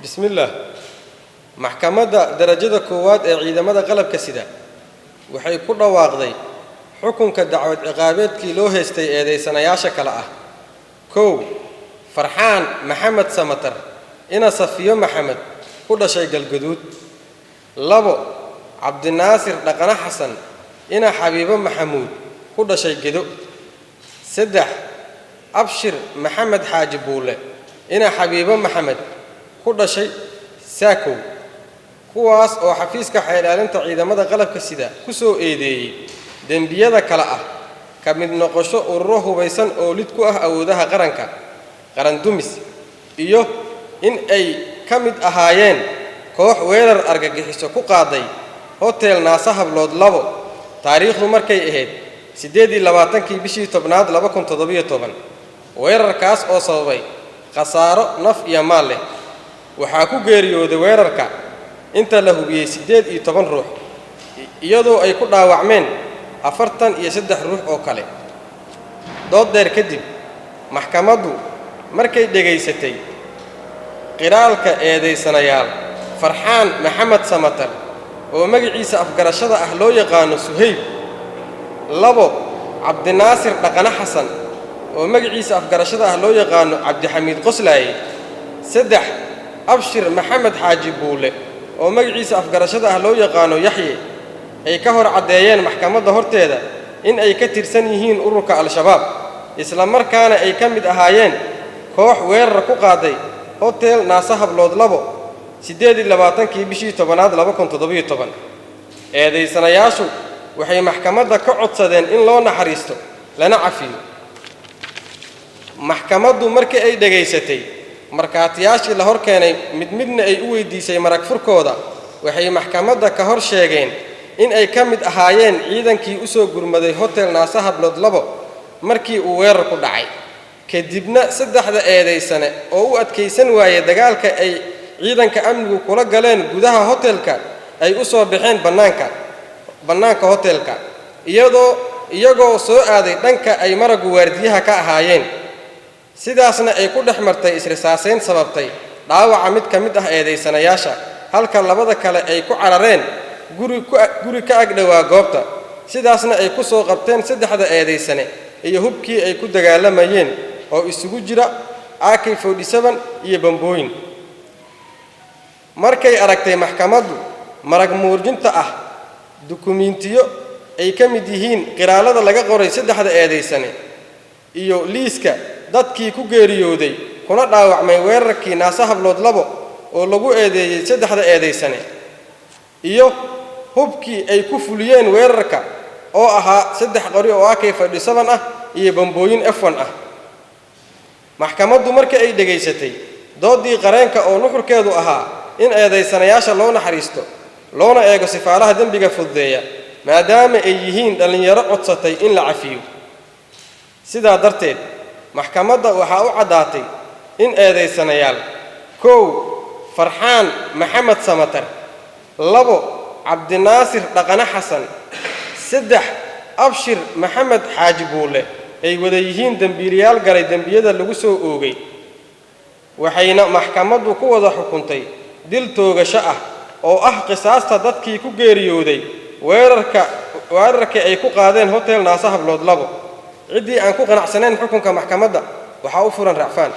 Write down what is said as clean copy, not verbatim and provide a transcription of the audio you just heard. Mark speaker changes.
Speaker 1: بسم الله محكمة درجة كواد عيدمدا قلب كسيدا وحي كل واقضي حكم كدعوة عقابات كيلو هستي إيدي سنياشا كلا كو فرحان محمد سمتر إنا صفيو محمد كل شيء الجدود لبو عبد الناصر لقنا حسن إنا حبيب محمود كل شيء جدو سدح أبشر محمد حاج بوله إنا حبيب محمد كل شيء ساكو كواس أو حفيز كحيلان تعيد مدى قلب كسيدا كسو إيدي دنبيا كلا كمن نقشة الروح وبيسن أولدكو أو ده قرن دمس إيوه إن أي كمد أهايين كوح ويرر أرجع حسوا كقاضي هوتيل ناسها بلاد لبو تاريخ مركي إهد سديدي لباتن كي بشي تبناد لبكم تضبيه طبعا ويرر كاس أو صوبي خسارة نف يا ماله وحاكو غيريود ويرركا inta la hubiyay 18 ruux iyadoo ay ku dhaawacmeen 43 ruux oo kale dood dheer kadib maxkamaddu markay dhageysatay qiraalka eedeysanayaal farxaan maxamed samatar oo magaciisa afgarashada ah loo yaqaan suhayb labo cabdi naasir dhaqana xasan oo magaciisa afgarashada ah loo yaqaan cabdi xamiid qoslaaye saddex abshir maxamed xaaji buule oo magaciisa afgarashada ah loo yaqaan yaxye ay ka hor cadeeyeen maxkamadda horteeda in ay ka tirsan yihiin ururka al-shabaab isla markaana ay ka mid ahaayeen koox weerar ku qaaday hotel naasahab lood labo 28 bishii 10aad 2017 eedeysanayaashu waxay maxkamadda ka codsadeen in loo naxariisto lana cafiyo maxkamaddu markii ay dhageysatay markaatiyaashii la hor keenay midna ay u weydiisay marag furkooda waxay maxkamadda ka hor sheegeen in ay ka mid ahaayeen ciidankii u soo gurmaday hotel naasahab lood labo markii uu weerar ku dhacay kadibna saddexda eedeysane oo u adkeysan waayay dagaalka ay ciidanka amnigu kula galeen gudaha hotelka ay u soo baxeen banaanka hotelka iyagoo soo aaday dhanka ay maragu waardiyaha ka ahaayeen sidaasna ay ku dhaxmartay isrisaasayn sababtay dhaawaca mid ka mid ah eedeysanayaasha halka labada kale ay ku carareen guri ka agdhawaa goobta sidaasna ay ku soo qabteen saddexda eedeysane iyo hubkii ay ku dagaalamayeen oo isugu jira AK47 iyo bambooyin markay aragtay maxkamaddu marag muujinta ah dukumiintiyo ay ka mid yihiin qiraalada laga qoray saddexda eedeysane iyo liiska dadkii ku geeriyooday kuna dhaawacmay weerarkii naasahab lood labo oo lagu eedeeyay saddexda eedeysane iyo hubkii ay ku fuliyeen weerarka oo ahaa 3 qori oo AK47 ah iyo bambooyin F1 ah maxkamaddu markii ay dhageysatay doodii qareenka oo nuxurkeedu ahaa in eedeysanayaasha loo naxariisto loona eego sifaalaha dambiga fududeeya maadaama ay yihiin dhalinyaro codsatay in la cafiyo sidaa darteed maxkamadda waxaa u cadaatay in eedeysanayaal kow farxaan maxamed samatar labo cabdi naasir dhaqana xasan saddex abshir maxamed xaaji buule ay wada yihiin dambiilayaal galay dambiyada lagu soo oogay waxayna maxkamaddu ku wada xukuntay dil toogasho ah oo ah qisaasta dadkii ku geeriyooday weerarka ay ku qaadeen hotel naasahab lood labo ciddii aan ku qanacsanayn xukunka maxkamadda waxaa u furan racfaan